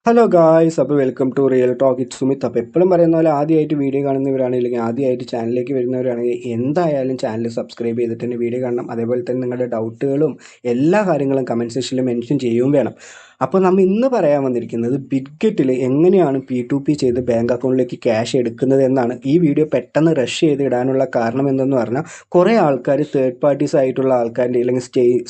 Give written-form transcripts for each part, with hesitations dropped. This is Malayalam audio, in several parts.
ഹലോ ഗായ്സ്, അപ്പോൾ welcome to real talk. It Sumith. അപ്പോൾ എപ്പോഴും പറയുന്ന പോലെ ആദ്യമായിട്ട് വീഡിയോ കാണുന്നവരാണെങ്കിൽ അല്ലെങ്കിൽ ആദ്യമായിട്ട് ചാനലിലേക്ക് വരുന്നവരാണെങ്കിൽ എന്തായാലും ചാനൽ സബ്സ്ക്രൈബ് ചെയ്തിട്ട് തന്നെ വീഡിയോ കാണണം. അതേപോലെ തന്നെ നിങ്ങളുടെ ഡൗട്ടുകളും എല്ലാ കാര്യങ്ങളും കമൻറ്റ് സെക്ഷനിൽ മെൻഷൻ ചെയ്യുകയും വേണം. അപ്പോൾ നമ്മൾ ഇന്ന് പറയാൻ വന്നിരിക്കുന്നത് ബിറ്റ്ഗെറ്റിൽ എങ്ങനെയാണ് P2P ചെയ്ത് ബാങ്ക് അക്കൗണ്ടിലേക്ക് ക്യാഷ് എടുക്കുന്നത് എന്നാണ്. ഈ വീഡിയോ പെട്ടെന്ന് റഷ് ചെയ്ത് ഇടാനുള്ള കാരണം എന്തെന്ന് പറഞ്ഞാൽ കുറേ ആൾക്കാർ തേർഡ് പാർട്ടീസ് ആയിട്ടുള്ള ആൾക്കാരുടെ അല്ലെങ്കിൽ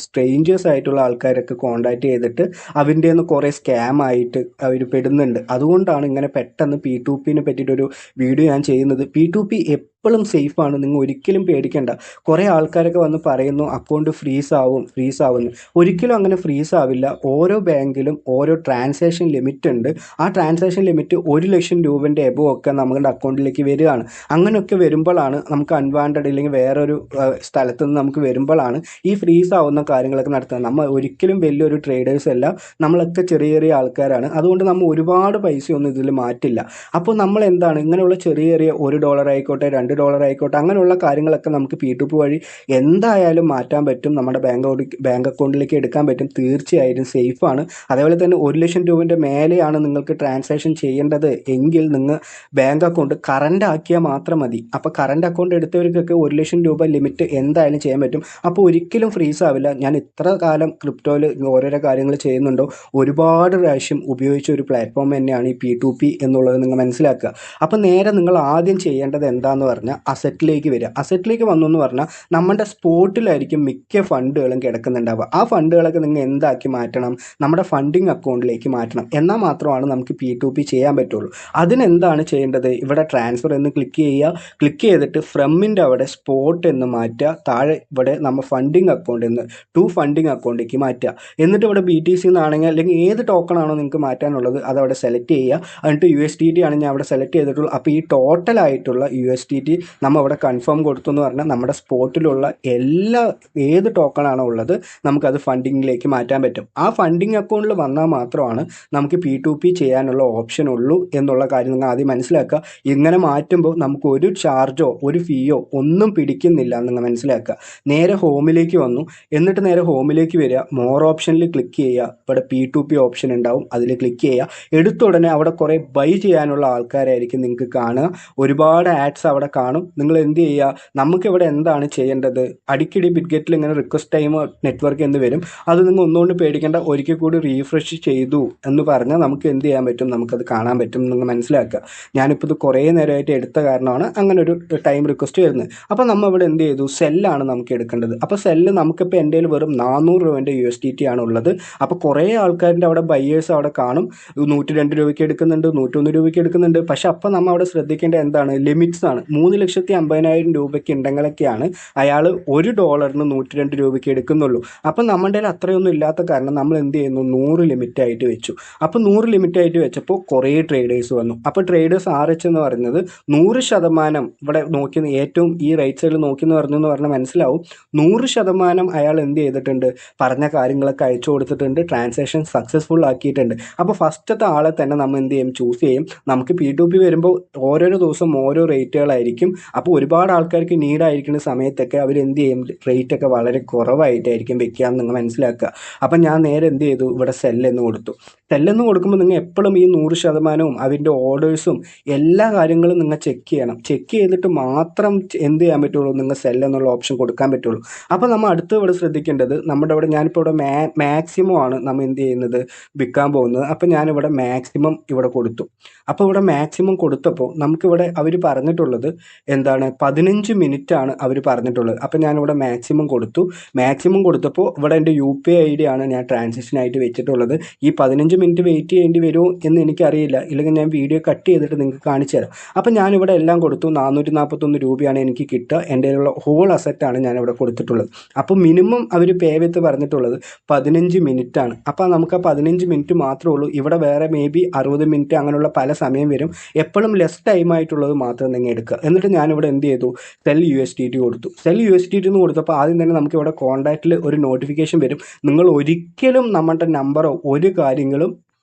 സ്ട്രേഞ്ചേഴ്സ് ആയിട്ടുള്ള ആൾക്കാരൊക്കെ കോൺടാക്ട് ചെയ്തിട്ട് അവൻ്റെ നിന്ന് കുറേ സ്കാം ആയിട്ട് അവർ പെടുന്നുണ്ട്. അതുകൊണ്ടാണ് ഇങ്ങനെ പെട്ടെന്ന് P2Pനെ പറ്റിയിട്ടൊരു വീഡിയോ ഞാൻ ചെയ്യുന്നത്. P2P എപ്പോഴും സേഫാണ്, നിങ്ങൾ ഒരിക്കലും പേടിക്കേണ്ട. കുറേ ആൾക്കാരൊക്കെ വന്ന് പറയുന്നു അക്കൗണ്ട് ഫ്രീസ് ആവുമെന്ന്. ഒരിക്കലും അങ്ങനെ ഫ്രീസ് ആവില്ല. ഓരോ ബാങ്കിലും ഓരോ ട്രാൻസാക്ഷൻ ലിമിറ്റ് ഉണ്ട്. ആ ട്രാൻസാക്ഷൻ ലിമിറ്റ് 1,00,000 രൂപൻ്റെ എബോ ഒക്കെ നമ്മുടെ അക്കൗണ്ടിലേക്ക് വരികയാണ്. അങ്ങനെയൊക്കെ വരുമ്പോഴാണ് നമുക്ക് അൺവാണ്ടഡ് ഇല്ലെങ്കിൽ വേറൊരു സ്ഥലത്ത് നിന്ന് നമുക്ക് വരുമ്പോഴാണ് ഈ ഫ്രീസ് ആവുന്ന കാര്യങ്ങളൊക്കെ നടത്തുന്നത്. നമ്മൾ ഒരിക്കലും വലിയൊരു ട്രേഡേഴ്സ് അല്ല, നമ്മളൊക്കെ ചെറിയ ചെറിയ ആൾക്കാരാണ്. അതുകൊണ്ട് നമ്മൾ ഒരുപാട് പൈസയൊന്നും ഇതിൽ മാറ്റില്ല. അപ്പോൾ നമ്മൾ എന്താണ് ഇങ്ങനെയുള്ള ചെറിയ ചെറിയ $1 ആയിക്കോട്ടെ $2 ആയിക്കോട്ടെ അങ്ങനെയുള്ള കാര്യങ്ങളൊക്കെ നമുക്ക് P2P വഴി എന്തായാലും മാറ്റാൻ പറ്റും, നമ്മുടെ ബാങ്ക് അക്കൗണ്ടിലേക്ക് എടുക്കാൻ പറ്റും. തീർച്ചയായും സേഫാണ്. അതേപോലെ തന്നെ 1,00,000 രൂപൻ്റെ മേലെയാണ് നിങ്ങൾക്ക് ട്രാൻസാക്ഷൻ ചെയ്യേണ്ടത് എങ്കിൽ നിങ്ങൾ ബാങ്ക് അക്കൗണ്ട് കറണ്ട് ആക്കിയാൽ മാത്രം മതി. അപ്പോൾ കറണ്ട് അക്കൗണ്ട് എടുത്തവർക്കൊക്കെ 1,00,000 രൂപ ലിമിറ്റ് എന്തായാലും ചെയ്യാൻ പറ്റും. അപ്പോൾ ഒരിക്കലും ഫ്രീസ് ആവില്ല. ഞാൻ ഇത്ര കാലം ക്രിപ്റ്റോയിൽ ഓരോരോ കാര്യങ്ങൾ ചെയ്യുന്നുണ്ടോ ഒരുപാട് പ്രാവശ്യം ഉപയോഗിച്ച ഒരു പ്ലാറ്റ്ഫോം തന്നെയാണ് ഈ P2P എന്നുള്ളത് നിങ്ങൾ മനസ്സിലാക്കുക. അപ്പോൾ നേരെ നിങ്ങൾ ആദ്യം ചെയ്യേണ്ടത് എന്താണെന്ന് പറഞ്ഞാൽ അസറ്റിലേക്ക് വരിക. അസറ്റിലേക്ക് വന്നു എന്ന് പറഞ്ഞാൽ നമ്മുടെ സ്പോട്ടിലായിരിക്കും മിക്ക ഫണ്ടുകളും കിടക്കുന്നുണ്ടാവുക. ആ ഫണ്ടുകളൊക്കെ നിങ്ങൾ എന്താക്കി മാറ്റണം, നമ്മുടെ ഫണ്ടിങ് അക്കൗണ്ടിലേക്ക് മാറ്റണം. എന്നാൽ മാത്രമാണ് നമുക്ക് P2P ചെയ്യാൻ പറ്റുള്ളൂ. അതിനെന്താണ് ചെയ്യേണ്ടത്, ഇവിടെ ട്രാൻസ്ഫർ എന്ന് ക്ലിക്ക് ചെയ്യുക. ക്ലിക്ക് ചെയ്തിട്ട് ഫ്രമിൻ്റെ അവിടെ സ്പോട്ട് എന്ന് മാറ്റുക. താഴെ ഇവിടെ നമ്മൾ ഫണ്ടിങ് അക്കൗണ്ടിൽ നിന്ന് ടു ഫണ്ടിങ് അക്കൗണ്ടിലേക്ക് മാറ്റുക. എന്നിട്ട് ഇവിടെ BTC എന്നാണെങ്കിൽ അല്ലെങ്കിൽ ഏത് ടോക്കൺ ആണോ നിങ്ങൾക്ക് മാറ്റാനുള്ളത് അതവിടെ സെലക്ട് ചെയ്യുക. എന്നിട്ട് USDT ആണ് ഞാൻ അവിടെ സെലക്ട് ചെയ്തിട്ടുള്ളൂ. അപ്പോൾ ഈ ടോട്ടലായിട്ടുള്ള USDT നമ്മൾ അവിടെ കൺഫേം കൊടുത്തു എന്ന് പറഞ്ഞാൽ നമ്മുടെ സ്പോട്ടിലുള്ള ഏത് ടോക്കൺ ആണോ ഉള്ളത് നമുക്കത് ഫണ്ടിങ്ങിലേക്ക് മാറ്റാൻ പറ്റും. ആ ഫണ്ടിങ് അക്കൗണ്ടിൽ വന്നാൽ മാത്രമാണ് നമുക്ക് P2P ചെയ്യാനുള്ള ഓപ്ഷൻ ഉള്ളൂ എന്നുള്ള കാര്യം നിങ്ങൾ ആദ്യം മനസ്സിലാക്കുക. ഇങ്ങനെ മാറ്റുമ്പോൾ നമുക്ക് ഒരു ചാർജോ ഒരു ഫീയോ ഒന്നും പിടിക്കുന്നില്ല നിങ്ങൾ മനസ്സിലാക്കുക. നേരെ ഹോമിലേക്ക് വന്നു. എന്നിട്ട് നേരെ ഹോമിലേക്ക് വരിക. മോർ ഓപ്ഷനിൽ ക്ലിക്ക് ചെയ്യുക. ഇവിടെ P2P ഓപ്ഷൻ ഉണ്ടാവും, അതിൽ ക്ലിക്ക് ചെയ്യുക. എടുത്ത ഉടനെ അവിടെ കുറേ ബൈ ചെയ്യാനുള്ള ആൾക്കാരായിരിക്കും നിങ്ങൾക്ക് കാണുക. ഒരുപാട് ആഡ്സ് അവിടെ കാണും. നിങ്ങൾ എന്ത് ചെയ്യുക, നമുക്കിവിടെ എന്താണ് ചെയ്യേണ്ടത്, അടിക്കടി ബിറ്റ്ഗെറ്റിൽ ഇങ്ങനെ റിക്വസ്റ്റ് ടൈം നെറ്റ്വർക്ക് എന്ന് വരും. അത് നിങ്ങൾ ഒന്നുകൊണ്ട് പേടിക്കേണ്ട. ഒരിക്കൽ കൂടി റീഫ്രഷ് ചെയ്തു എന്ന് പറഞ്ഞാൽ നമുക്ക് എന്ത് ചെയ്യാൻ പറ്റും, നമുക്കത് കാണാൻ പറ്റും. നിങ്ങൾ മനസ്സിലാക്കുക. ഞാനിപ്പോൾ ഇത് കുറേ നേരമായിട്ട് എടുത്ത കാരണമാണ് അങ്ങനെ ഒരു ടൈം റിക്വസ്റ്റ് വരുന്നത്. അപ്പോൾ നമ്മൾ ഇവിടെ എന്ത് ചെയ്തു, സെല്ലാണ് നമുക്ക് എടുക്കേണ്ടത്. അപ്പോൾ സെല്ല് നമുക്കിപ്പോൾ എൻ്റെ കയ്യിൽ വെറും 400 രൂപേൻ്റെ USDT ആണ് ഉള്ളത്. അപ്പോൾ കുറേ ആൾക്കാരുടെ അവിടെ ബയ്യേഴ്സ് അവിടെ കാണും. 102 രൂപയ്ക്ക് എടുക്കുന്നുണ്ട്, 101 രൂപയ്ക്ക് എടുക്കുന്നുണ്ട്. പക്ഷെ അപ്പോൾ നമ്മൾ അവിടെ ശ്രദ്ധിക്കേണ്ട എന്താണ്, ലിമിറ്റ്സ് ആണ്. 3,50,000 രൂപയ്ക്ക് ഉണ്ടെങ്കിലൊക്കെയാണ് അയാൾ $1 102 രൂപയ്ക്ക് എടുക്കുന്നുള്ളൂ. അപ്പം നമ്മുടെ കയ്യിൽ അത്രയൊന്നും ഇല്ലാത്ത കാരണം നമ്മൾ എന്ത് ചെയ്യുന്നു, 100 ലിമിറ്റായിട്ട് വെച്ചു. അപ്പോൾ 100 ലിമിറ്റായിട്ട് വെച്ചപ്പോൾ കുറേ ട്രേഡേഴ്സ് വന്നു. അപ്പോൾ ട്രേഡേഴ്സ് RH എന്ന് പറയുന്നത് 100% ഇവിടെ നോക്കി ഏറ്റവും ഈ റൈറ്റ് സൈഡിൽ നോക്കി എന്ന് പറഞ്ഞാൽ മനസ്സിലാവും. 100% അയാൾ എന്ത് ചെയ്തിട്ടുണ്ട്, പറഞ്ഞ കാര്യങ്ങളൊക്കെ അയച്ചു കൊടുത്തിട്ടുണ്ട്, ട്രാൻസാക്ഷൻ സക്സസ്ഫുൾ ആക്കിയിട്ടുണ്ട്. അപ്പോൾ ഫസ്റ്റത്തെ ആളെ തന്നെ നമ്മൾ എന്ത് ചെയ്യും, ചൂസ് ചെയ്യും. നമുക്ക് P2P വരുമ്പോൾ ഓരോരോ ദിവസം ഓരോ റേറ്റുകളായിരിക്കും. അപ്പോൾ ഒരുപാട് ആൾക്കാർക്ക് നീഡായിരിക്കുന്ന സമയത്തൊക്കെ അവർ എന്ത് ചെയ്യും, റേറ്റ് ഒക്കെ വളരെ കുറവായിട്ടായിരിക്കും വെക്കാമെന്ന് നിങ്ങൾ മനസ്സിലാക്കുക. അപ്പം ഞാൻ നേരെ എന്ത് ചെയ്തു, ഇവിടെ സെല്ലെന്ന് കൊടുത്തു. സെല്ലെന്ന് കൊടുക്കുമ്പോൾ നിങ്ങൾ എപ്പോഴും ഈ 100%വും അതിൻ്റെ ഓർഡേഴ്സും എല്ലാ കാര്യങ്ങളും നിങ്ങൾ ചെക്ക് ചെയ്യണം. ചെക്ക് ചെയ്തിട്ട് മാത്രം എന്ത് ചെയ്യാൻ പറ്റുള്ളൂ, നിങ്ങൾ സെൽ എന്നുള്ള ഓപ്ഷൻ കൊടുക്കാൻ പറ്റുള്ളൂ. അപ്പോൾ നമ്മൾ അടുത്ത് ഇവിടെ ശ്രദ്ധിക്കേണ്ടത്, നമ്മുടെ ഇവിടെ ഞാനിപ്പോൾ ഇവിടെ മാക്സിമം ആണ് നമ്മൾ എന്ത് ചെയ്യുന്നത്, വിൽക്കാൻ പോകുന്നത്. അപ്പോൾ ഞാനിവിടെ മാക്സിമം ഇവിടെ കൊടുത്തു. അപ്പോൾ ഇവിടെ മാക്സിമം കൊടുത്തപ്പോൾ നമുക്കിവിടെ അവർ പറഞ്ഞിട്ടുള്ളത് എന്താണ്, 15 മിനിറ്റ് ആണ് അവർ പറഞ്ഞിട്ടുള്ളത്. അപ്പോൾ ഞാനിവിടെ മാക്സിമം കൊടുത്തു. മാക്സിമം കൊടുത്തപ്പോൾ ഇവിടെ എൻ്റെ UPI ID ആണ് ഞാൻ ട്രാൻസാക്ഷനായിട്ട് വെച്ചിട്ടുള്ളത്. ഈ 15 മിനിറ്റ് വെയിറ്റ് ചെയ്യേണ്ടി വരുമോ എന്ന് എനിക്കറിയില്ല, ഇല്ലെങ്കിൽ ഞാൻ വീഡിയോ കട്ട് ചെയ്തിട്ട് നിങ്ങൾക്ക് കാണിച്ചു തരാം. അപ്പോൾ ഞാനിവിടെ എല്ലാം കൊടുത്തു. 441 രൂപയാണ് എനിക്ക് കിട്ടുക. എൻ്റെ കയ്യിലുള്ള ഹോൾ അസറ്റാണ് ഞാനിവിടെ കൊടുത്തിട്ടുള്ളത്. അപ്പോൾ മിനിമം അവർ പേ വിത്ത് പറഞ്ഞിട്ടുള്ളത് 15 മിനിറ്റ് ആണ്. അപ്പോൾ നമുക്ക് ആ 15 മിനിറ്റ് മാത്രമേ ഉള്ളൂ. ഇവിടെ വേറെ മേ ബി 60 മിനിറ്റ് അങ്ങനെയുള്ള പല സമയം വരും. എപ്പോഴും ലെസ് ടൈം ആയിട്ടുള്ളത് മാത്രം നിങ്ങൾ എടുക്കുക. എന്നിട്ട് ഞാനിവിടെ എന്ത് ചെയ്തു, സെൽ USDT കൊടുത്തു. സെൽ USDT എന്ന് കൊടുത്തപ്പോൾ ആദ്യം തന്നെ നമുക്ക് ഇവിടെ കോൺടാക്റ്റിൽ ഒരു നോട്ടിഫിക്കേഷൻ വരും. നിങ്ങൾ ഒരിക്കലും നമ്മുടെ നമ്പറോ ഒരു കാര്യങ്ങളും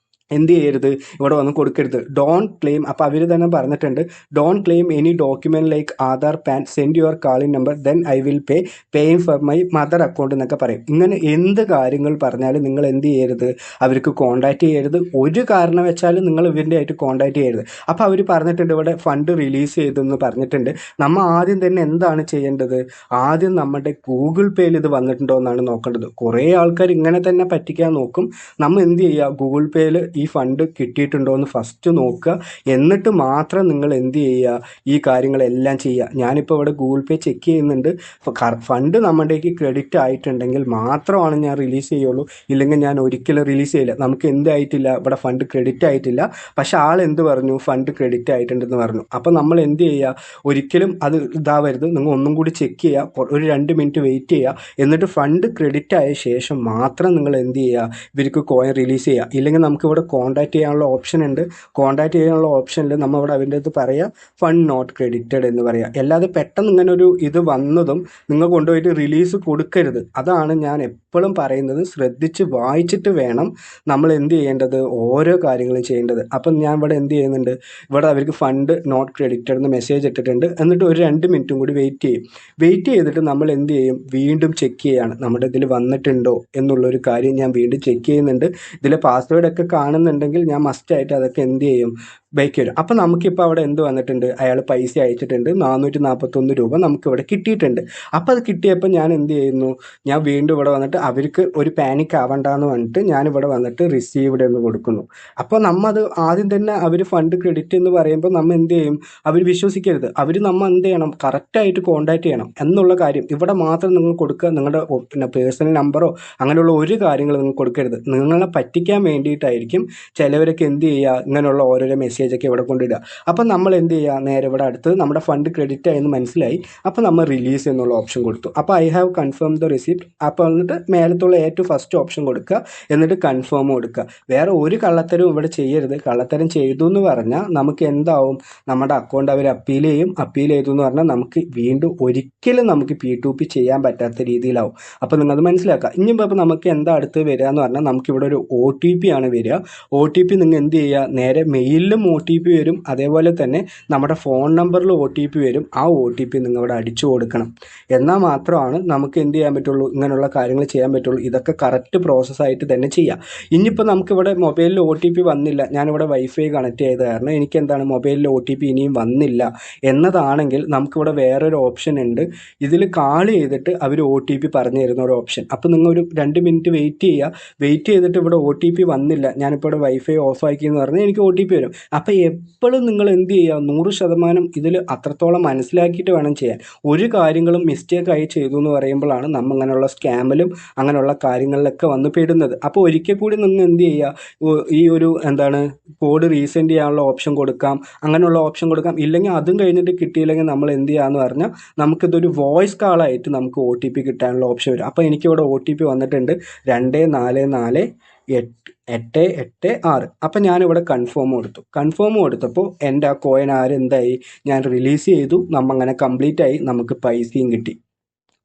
എന്ത് ചെയ്യരുത്, ഇവിടെ വന്ന് കൊടുക്കരുത്. ഡോണ്ട് ക്ലെയിം, അപ്പോൾ അവർ തന്നെ പറഞ്ഞിട്ടുണ്ട്, don't claim any document like Aadhaar, pan, send your calling number, then I will paying for my mother account എന്നൊക്കെ പറയും. ഇങ്ങനെ എന്ത് കാര്യങ്ങൾ പറഞ്ഞാലും നിങ്ങൾ എന്ത് ചെയ്യരുത്, അവർക്ക് കോൺടാക്റ്റ് ചെയ്യരുത്. ഒരു കാരണം വെച്ചാലും നിങ്ങൾ ഇവൻ്റെ ആയിട്ട് കോൺടാക്റ്റ് ചെയ്യരുത്. അപ്പോൾ അവർ പറഞ്ഞിട്ടുണ്ട് ഇവിടെ ഫണ്ട് റിലീസ് ചെയ്തെന്ന് പറഞ്ഞിട്ടുണ്ട്. നമ്മൾ ആദ്യം തന്നെ എന്താണ് ചെയ്യേണ്ടത്, ആദ്യം നമ്മുടെ ഗൂഗിൾ പേയിൽ ഇത് വന്നിട്ടുണ്ടോ എന്നാണ് നോക്കേണ്ടത്. കുറേ ആൾക്കാർ ഇങ്ങനെ തന്നെ പറ്റിക്കാൻ നോക്കും. നമ്മൾ എന്ത് ചെയ്യുക, ഗൂഗിൾ പേയിൽ ഈ ഫണ്ട് കിട്ടിയിട്ടുണ്ടോ എന്ന് ഫസ്റ്റ് നോക്കുക. എന്നിട്ട് മാത്രം നിങ്ങൾ എന്ത് ചെയ്യുക, ഈ കാര്യങ്ങളെല്ലാം ചെയ്യുക. ഞാനിപ്പോൾ ഇവിടെ ഗൂഗിൾ പേ ചെക്ക് ചെയ്യുന്നുണ്ട്. ഫണ്ട് നമ്മുടേക്ക് ക്രെഡിറ്റ് ആയിട്ടുണ്ടെങ്കിൽ മാത്രമാണ് ഞാൻ റിലീസ് ചെയ്യുള്ളൂ, ഇല്ലെങ്കിൽ ഞാൻ ഒരിക്കലും റിലീസ് ചെയ്യില്ല. നമുക്ക് എന്തായിട്ടില്ല, ഇവിടെ ഫണ്ട് ക്രെഡിറ്റ് ആയിട്ടില്ല, പക്ഷേ ആൾ എന്ത് പറഞ്ഞു, ഫണ്ട് ക്രെഡിറ്റ് ആയിട്ടുണ്ടെന്ന് പറഞ്ഞു. അപ്പോൾ നമ്മൾ എന്ത് ചെയ്യുക, ഒരിക്കലും അത് ഇതാവരുത്. നിങ്ങൾ ഒന്നും കൂടി ചെക്ക് ചെയ്യുക, ഒരു 2 മിനിറ്റ് വെയിറ്റ് ചെയ്യുക. എന്നിട്ട് ഫണ്ട് ക്രെഡിറ്റ് ആയ ശേഷം മാത്രം നിങ്ങൾ എന്ത് ചെയ്യുക, ഇവർക്ക് കോയിൻ റിലീസ് ചെയ്യുക. ഇല്ലെങ്കിൽ നമുക്കിവിടെ കോൺടാക്ട് ചെയ്യാനുള്ള ഓപ്ഷൻ ഉണ്ട്. കോൺടാക്ട് ചെയ്യാനുള്ള ഓപ്ഷനിൽ നമ്മളിവിടെ അവൻ്റെ അടുത്ത് പറയുക ഫണ്ട് നോട്ട് ക്രെഡിറ്റഡ് എന്ന് പറയുക. അല്ലാതെ പെട്ടെന്ന് ഇങ്ങനെ ഒരു ഇത് വന്നതും നിങ്ങൾ കൊണ്ടുപോയിട്ട് റിലീസ് കൊടുക്കരുത്. അതാണ് ഞാൻ എപ്പോഴും പറയുന്നത്. ശ്രദ്ധിച്ച് വായിച്ചിട്ട് വേണം നമ്മൾ എന്ത് ചെയ്യേണ്ടത്, ഓരോ കാര്യങ്ങളും ചെയ്യേണ്ടത്. അപ്പം ഞാൻ ഇവിടെ എന്ത് ചെയ്യുന്നുണ്ട്, ഇവിടെ അവർക്ക് ഫണ്ട് നോട്ട് ക്രെഡിറ്റഡ് എന്ന് മെസ്സേജ് ഇട്ടിട്ടുണ്ട്. എന്നിട്ട് ഒരു 2 മിനിറ്റും കൂടി വെയിറ്റ് ചെയ്യും. വെയിറ്റ് ചെയ്തിട്ട് നമ്മൾ എന്ത് ചെയ്യും, വീണ്ടും ചെക്ക് ചെയ്യുകയാണ് നമ്മുടെ ഇതിൽ വന്നിട്ടുണ്ടോ എന്നുള്ളൊരു കാര്യം ഞാൻ വീണ്ടും ചെക്ക് ചെയ്യുന്നുണ്ട്. ഇതിൽ പാസ്വേഡൊക്കെ കാണുന്നുണ്ടെങ്കിൽ ഞാൻ മസ്റ്റായിട്ട് അതൊക്കെ എന്ത് ചെയ്യും, ബൈക്ക് വരും. അപ്പോൾ നമുക്കിപ്പോൾ അവിടെ എന്ത് വന്നിട്ടുണ്ട്, അയാൾ പൈസ അയച്ചിട്ടുണ്ട്, 441 രൂപ നമുക്കിവിടെ കിട്ടിയിട്ടുണ്ട്. അപ്പോൾ അത് കിട്ടിയപ്പോൾ ഞാൻ എന്ത് ചെയ്യുന്നു, ഞാൻ വീണ്ടും ഇവിടെ വന്നിട്ട് അവർക്ക് ഒരു പാനിക് ആവണ്ടെന്ന് പറഞ്ഞിട്ട് ഞാനിവിടെ വന്നിട്ട് റിസീവ്ഡ് എന്ന് കൊടുക്കുന്നു. അപ്പോൾ നമ്മൾ അത് ആദ്യം തന്നെ അവർ ഫണ്ട് ക്രെഡിറ്റ് എന്ന് പറയുമ്പോൾ നമ്മൾ എന്ത് ചെയ്യും, അവർ വിശ്വസിക്കരുത്. നമ്മൾ എന്ത് ചെയ്യണം, കറക്റ്റായിട്ട് കോൺടാക്ട് ചെയ്യണം എന്നുള്ള കാര്യം ഇവിടെ മാത്രം നിങ്ങൾ കൊടുക്കുക. നിങ്ങളുടെ പിന്നെ പേഴ്സണൽ നമ്പറോ അങ്ങനെയുള്ള ഒരു കാര്യങ്ങൾ നിങ്ങൾ കൊടുക്കരുത്. നിങ്ങളെ പറ്റിക്കാൻ വേണ്ടിയിട്ടായിരിക്കും ചിലവരൊക്കെ എന്ത് ചെയ്യുക, ഇങ്ങനെയുള്ള ഓരോരോ മെസ്സേജൊക്കെ ഇവിടെ കൊണ്ടിടുക. അപ്പം നമ്മൾ എന്ത് ചെയ്യുക, നേരെ ഇവിടെ അടുത്ത് നമ്മുടെ ഫണ്ട് ക്രെഡിറ്റ് ആയെന്ന് മനസ്സിലായി. അപ്പോൾ നമ്മൾ റിലീസ് എന്നുള്ള ഓപ്ഷൻ കൊടുത്തു. അപ്പോൾ I have confirm the receipt. അപ്പോൾ എന്നിട്ട് മേലത്തുള്ള ഏറ്റവും ഫസ്റ്റ് ഓപ്ഷൻ കൊടുക്കുക, എന്നിട്ട് കൺഫേം കൊടുക്കുക. വേറെ ഒരു കള്ളത്തരവും ഇവിടെ ചെയ്യരുത്. കള്ളത്തരം ചെയ്തു എന്ന് പറഞ്ഞാൽ നമുക്ക് എന്താവും, നമ്മുടെ അക്കൗണ്ട് അവർ അപ്പീൽ ചെയ്യും. അപ്പീൽ ചെയ്തു എന്ന് പറഞ്ഞാൽ നമുക്ക് വീണ്ടും ഒരിക്കലും നമുക്ക് P2P ചെയ്യാൻ പറ്റാത്ത രീതിയിലാവും. അപ്പോൾ നിങ്ങളത് മനസ്സിലാക്കുക. ഇനിയിപ്പോൾ നമുക്ക് എന്താ അടുത്ത് വരിക എന്ന് പറഞ്ഞാൽ നമുക്കിവിടെ ഒരു OTP ആണ് വരിക. OTP നിങ്ങൾ എന്ത് ചെയ്യുക, നേരെ മെയിലിലും OTP വരും, അതേപോലെ തന്നെ നമ്മുടെ ഫോൺ നമ്പറിൽ OTP വരും. ആ OTP നിങ്ങൾ ഇവിടെ അടിച്ചു കൊടുക്കണം. എന്നാൽ മാത്രമാണ് നമുക്ക് എന്ത് ചെയ്യാൻ പറ്റുള്ളൂ, ഇങ്ങനെയുള്ള കാര്യങ്ങൾ ചെയ്യാൻ പറ്റുള്ളൂ. ഇതൊക്കെ കറക്റ്റ് പ്രോസസ്സായിട്ട് തന്നെ ചെയ്യാം. ഇനിയിപ്പോൾ നമുക്കിവിടെ മൊബൈലിൽ OTP വന്നില്ല, ഞാനിവിടെ വൈഫൈ കണക്ട് ചെയ്ത കാരണം എനിക്ക് എന്താണ് മൊബൈലിൽ OTP ഇനിയും വന്നില്ല എന്നതാണെങ്കിൽ നമുക്കിവിടെ വേറൊരു ഓപ്ഷൻ ഉണ്ട്. ഇതിൽ കാൾ ചെയ്തിട്ട് അവർ OTP പറഞ്ഞു തരുന്ന ഒരു ഓപ്ഷൻ. അപ്പോൾ നിങ്ങൾ ഒരു 2 മിനിറ്റ് വെയിറ്റ് ചെയ്യുക. വെയിറ്റ് ചെയ്തിട്ട് ഇവിടെ OTP വന്നില്ല, ഞാനിപ്പോൾ ഇവിടെ വൈഫൈ ഓഫ് ആക്കി എന്ന് പറഞ്ഞാൽ എനിക്ക് OTP വരും. അപ്പോൾ എപ്പോഴും നിങ്ങൾ എന്ത് ചെയ്യുക, 100% ഇതിൽ അത്രത്തോളം മനസ്സിലാക്കിയിട്ട് വേണം ചെയ്യാൻ. ഒരു കാര്യങ്ങളും മിസ്റ്റേക്കായി ചെയ്തു എന്ന് പറയുമ്പോഴാണ് നമ്മൾ അങ്ങനെയുള്ള സ്കാമിലും അങ്ങനെയുള്ള കാര്യങ്ങളിലൊക്കെ വന്ന് പെടുന്നത്. അപ്പോൾ ഒരിക്കൽ കൂടി നിങ്ങൾ എന്ത് ചെയ്യുക, ഈ ഒരു എന്താണ് കോഡ് റീസെൻഡ് ചെയ്യാനുള്ള ഓപ്ഷൻ കൊടുക്കാം, അങ്ങനെയുള്ള ഓപ്ഷൻ കൊടുക്കാം. ഇല്ലെങ്കിൽ അതും കഴിഞ്ഞിട്ട് കിട്ടിയില്ലെങ്കിൽ നമ്മൾ എന്ത് ചെയ്യാന്ന് പറഞ്ഞാൽ നമുക്കിതൊരു വോയിസ് കാളായിട്ട് നമുക്ക് OTP കിട്ടാനുള്ള ഓപ്ഷൻ വരും. അപ്പോൾ എനിക്കിവിടെ OTP വന്നിട്ടുണ്ട് 244886. അപ്പം ഞാനിവിടെ കൺഫേം കൊടുത്തു. കൺഫേം കൊടുത്തപ്പോൾ എൻ്റെ ആ കോയിൻ എന്തായി, ഞാൻ റിലീസ് ചെയ്തു, നമ്മ അങ്ങനെ കംപ്ലീറ്റ് ആയി, നമുക്ക് പൈസയും കിട്ടി.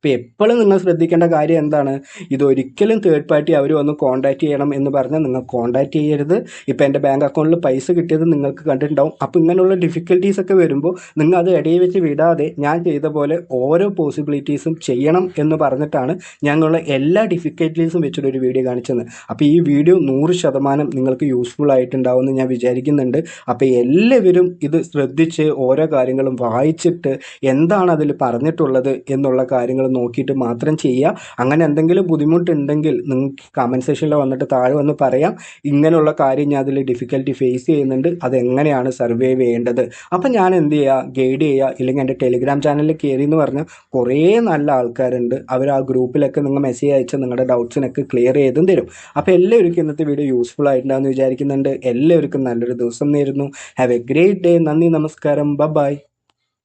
അപ്പോൾ എപ്പോഴും നിങ്ങൾ ശ്രദ്ധിക്കേണ്ട കാര്യം എന്താണ്, ഇതൊരിക്കലും തേർഡ് പാർട്ടി അവർ വന്ന് കോൺടാക്ട് ചെയ്യണം എന്ന് പറഞ്ഞാൽ നിങ്ങൾ കോൺടാക്ട് ചെയ്യരുത്. ഇപ്പോൾ എൻ്റെ ബാങ്ക് അക്കൗണ്ടിൽ പൈസ കിട്ടിയത് നിങ്ങൾക്ക് കണ്ടിട്ടുണ്ടാവും. അപ്പോൾ ഇങ്ങനെയുള്ള ഡിഫിക്കൽട്ടീസ് ഒക്കെ വരുമ്പോൾ നിങ്ങൾ അത് ഇടയിൽ വെച്ച് വിടാതെ ഞാൻ ചെയ്ത പോലെ ഓരോ പോസിബിലിറ്റീസും ചെയ്യണം എന്ന് പറഞ്ഞിട്ടാണ് ഞങ്ങളുടെ എല്ലാ ഡിഫിക്കൽട്ടീസും വെച്ചിട്ടൊരു വീഡിയോ കാണിച്ചത്. അപ്പോൾ ഈ വീഡിയോ 100% നിങ്ങൾക്ക് യൂസ്ഫുൾ ആയിട്ടുണ്ടാവുമെന്ന് ഞാൻ വിചാരിക്കുന്നുണ്ട്. അപ്പോൾ എല്ലാവരും ഇത് ശ്രദ്ധിച്ച് ഓരോ കാര്യങ്ങളും വായിച്ചിട്ട് എന്താണ് അതിൽ പറഞ്ഞിട്ടുള്ളത് എന്നുള്ള കാര്യങ്ങൾ നോക്കിയിട്ട് മാത്രം ചെയ്യുക. അങ്ങനെ എന്തെങ്കിലും ബുദ്ധിമുട്ടുണ്ടെങ്കിൽ നിങ്ങൾക്ക് കമൻറ്റ് സെക്ഷനിൽ വന്നിട്ട് താഴെ വന്ന് പറയാം, ഇങ്ങനെയുള്ള കാര്യം ഞാൻ അതിൽ ഡിഫിക്കൽട്ടി ഫേസ് ചെയ്യുന്നുണ്ട്, അതെങ്ങനെയാണ് സർവൈവ് ചെയ്യേണ്ടത്. അപ്പം ഞാൻ എന്ത് ചെയ്യുക, ഗൈഡ് ചെയ്യുക. ഇല്ലെങ്കിൽ എൻ്റെ ടെലിഗ്രാം ചാനലിൽ കയറി എന്ന് പറഞ്ഞാൽ കുറേ നല്ല ആൾക്കാരുണ്ട്. അവർ ആ ഗ്രൂപ്പിലൊക്കെ നിങ്ങൾ മെസ്സേജ് അയച്ച് നിങ്ങളുടെ ഡൗട്ട്സിനൊക്കെ ക്ലിയർ ചെയ്തും തരും. അപ്പോൾ എല്ലാവർക്കും ഇന്നത്തെ വീഡിയോ യൂസ്ഫുൾ ആയിട്ടുണ്ടാകുമെന്ന് വിചാരിക്കുന്നുണ്ട്. എല്ലാവർക്കും നല്ലൊരു ദിവസം നേരുന്നു. Have A great day. നന്ദി, നമസ്കാരം, ബൈ.